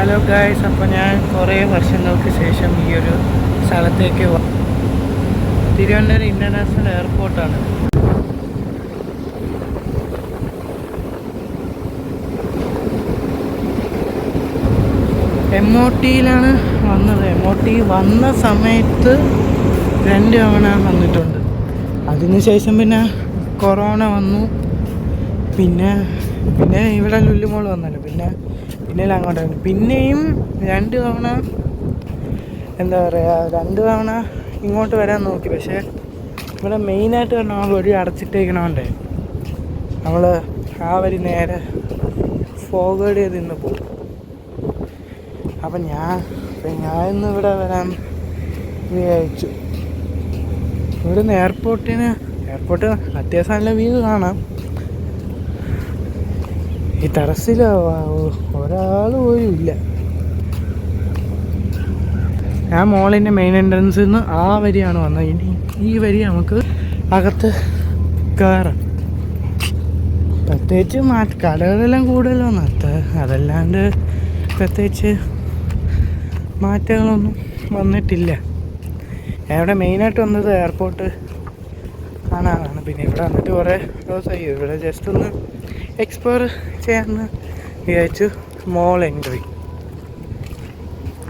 Hello guys, അപ്പോൾ ഞാൻ കുറേ വർഷങ്ങൾക്ക് ശേഷം ഈ ഒരു സ്ഥലത്തേക്ക് തിരുവനന്തപുരം ഇൻ്റർനാഷണൽ എയർപോർട്ടാണ്. MOTയിലാണ് വന്നത്. MOT വന്ന സമയത്ത് 2 തവണ വന്നിട്ടുണ്ട്. അതിനുശേഷം പിന്നെ കൊറോണ വന്നു. പിന്നെ ഇവിടെ ലുലുമോൾ വന്നല്ലോ. പിന്നെ അങ്ങോട്ടാണ്. പിന്നെയും 2 തവണ എന്താ പറയുക, 2 തവണ ഇങ്ങോട്ട് വരാൻ നോക്കി. പക്ഷേ ഇവിടെ മെയിനായിട്ട് പറഞ്ഞാൽ നമ്മൾ വഴി അടച്ചിട്ടേക്കണോണ്ടേ നമ്മൾ ആ വഴി നേരെ ഫോർവേഡ് ചെയ്ത് ഇന്ന് പോകും. അപ്പം ഞാൻ ഇന്ന് ഇവിടെ വരാൻ വിചാരിച്ചു. ഇവിടുന്ന് എയർപോർട്ട് അത്യാവശ്യം നല്ല വ്യൂ കാണാം. ഈ ടെറസിൽ ഒരാൾ പോലും ഇല്ല. ഞാൻ മോളിൻ്റെ മെയിൻ എൻട്രൻസിൽ നിന്ന് ആ വരിയാണ് വന്നത്. ഇനി ഈ വരി നമുക്ക് അകത്ത് കയറാം. പ്രത്യേകിച്ച് കടകളെല്ലാം കൂടുതലാണ്. അതല്ലാണ്ട് പ്രത്യേകിച്ച് മാറ്റങ്ങളൊന്നും വന്നിട്ടില്ല. ഇവിടെ മെയിനായിട്ട് വന്നത് എയർപോർട്ട് കാണാനാണ്. പിന്നെ ഇവിടെ വന്നിട്ട് കുറേ ദിവസമായി. ഇവിടെ ജസ്റ്റ് ഒന്ന് എക്സ്പ്ലോർ ചെയ്യാമെന്ന് വിചാരിച്ചു. Small entry.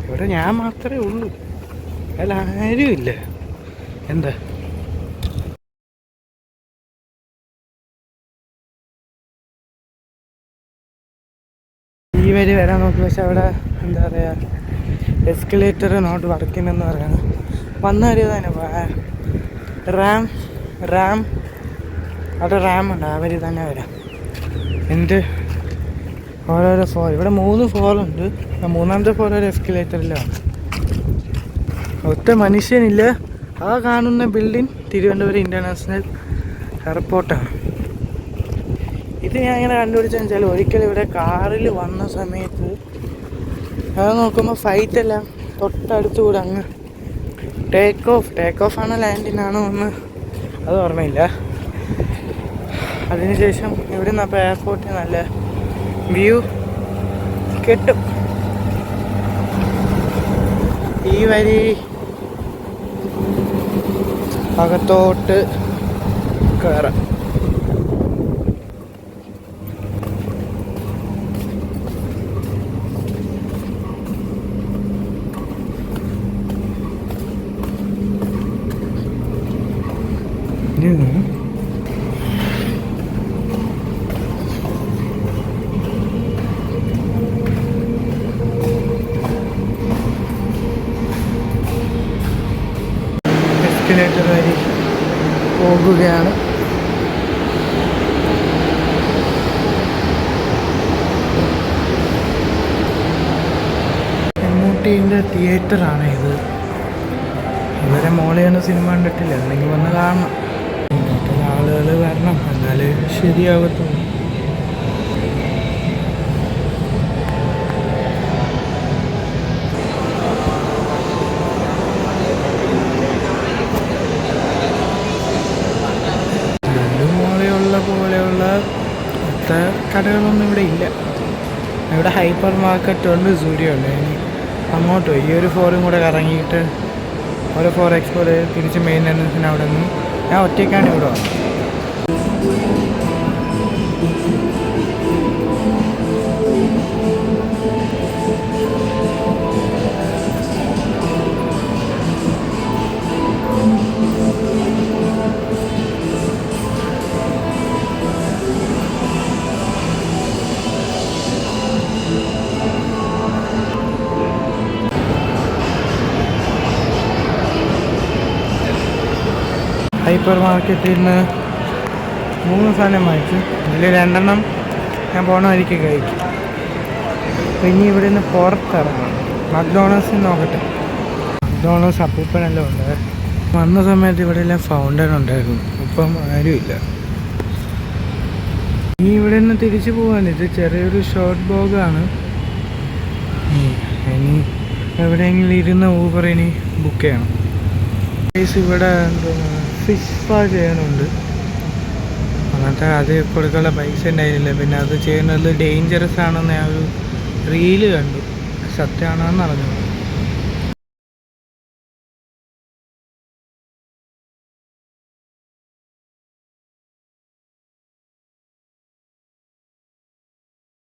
ഇവിടെ ഞാൻ മാത്രമേ ഉള്ളൂ, അല്ല ആരുമില്ല. എന്താ ഈ വരി വരാൻ നോക്കി. പക്ഷെ അവിടെ എന്താ പറയുക, എസ്കലേറ്റർ നോട്ട് വർക്കിനെന്ന് പറയുന്നത് വന്ന വരി തന്നെ. റാം അവിടെ റാമുണ്ട്, ആ വരി തന്നെ വരാം. എന്നിട്ട് ഓരോരോ ഫ്ലോർ, ഇവിടെ 3 ഫ്ലോറുണ്ട്. 3ാമത്തെ ഫ്ലോർ ഒരു എസ്കലേറ്ററിലാണ്. ഒറ്റ മനുഷ്യനില്ല. ആ കാണുന്ന ബിൽഡിംഗ് തിരുവനന്തപുരം ഇൻ്റർനാഷണൽ എയർപോർട്ടാണ്. ഇത് ഞാൻ ഇങ്ങനെ കണ്ടുപിടിച്ചതെന്ന് വെച്ചാൽ, ഒരിക്കലും ഇവിടെ കാറിൽ വന്ന സമയത്ത് അത് നോക്കുമ്പോൾ ഫ്ലൈറ്റെല്ലാം തൊട്ടടുത്തുകൂടെ അങ്ങ് ടേക്ക് ഓഫ് ആണോ ലാൻഡിനാണോ എന്ന് അത് ഓർമ്മയില്ല. അതിനുശേഷം ഇവിടെ നിന്ന് അപ്പോൾ എയർപോർട്ടിൽ നല്ല വ്യൂ കിട്ടും. ഈ വരി അകത്തോട്ട് കയറാം. എസ്കലേറ്റർ വഴി പോകുകയാണ്. മമ്മൂട്ടീൻ്റെ തിയേറ്ററാണ് ഇത്. ഇവരെ മോളെയാണ് സിനിമ കണ്ടിട്ടില്ല, അല്ലെങ്കിൽ വന്ന് കാണണം. ഇങ്ങനത്തെ ആളുകൾ വരണം, എന്നാലേ ശരിയാകത്തുള്ളൂ. പോലെയുള്ള കടകളൊന്നും ഇവിടെ ഇല്ല. ഇവിടെ ഹൈപ്പർ മാർക്കറ്റ് ഉണ്ട്, സൂര്യ ഉണ്ട്. ഇനി അങ്ങോട്ട് ഈ ഒരു ഫ്ലോറും കൂടെ കറങ്ങിയിട്ട് ഓരോ ഫ്ലോർ എക്സ്പ്ലോർ ചെയ്ത് തിരിച്ച് മെയിൻ എൻട്രൻസിന് അവിടെ നിന്ന് ഞാൻ ഒറ്റയ്ക്കാണ് ഇവിടെ വന്നത്. ഹൈപ്പർ മാർക്കറ്റിൽ നിന്ന് 3 സാധനം വാങ്ങിച്ചു. ഇതിൽ 2 ഞാൻ പോണ വഴിക്ക് കഴിക്കും. പിന്നെ ഇവിടെ നിന്ന് പുറത്തിറങ്ങണം. മക്ഡോണൾഡ്സിൽ നോക്കട്ടെ. മക്ഡോണൾഡ്സ് അപ്പൂപ്പനെല്ലാം ഉണ്ട്. വന്ന സമയത്ത് ഇവിടെ എല്ലാം ഫൗണ്ടൻ ഉണ്ടായിരുന്നു. ഇപ്പം ആരുമില്ല. ഇനി ഇവിടെ നിന്ന് തിരിച്ചു പോകാൻ ഇത് ചെറിയൊരു ഷോർട്ട് ബോഗാണ്. ഇനി എവിടെയെങ്കിലും ഇരുന്ന് ഊബർ ഇനി ബുക്ക് ചെയ്യണം. ഇവിടെ ഫിഷ് സ്പാ ചെയ്യാനുണ്ട്. അങ്ങനത്തെ അത് കൊടുക്കാനുള്ള പൈസ ഉണ്ടായിരുന്നില്ല. പിന്നെ അത് ചെയ്യുന്നത് ഡേഞ്ചറസ് ആണെന്ന് ഞാൻ ഒരു റീല് കണ്ടു. സത്യമാണോ എന്ന് അറിഞ്ഞു.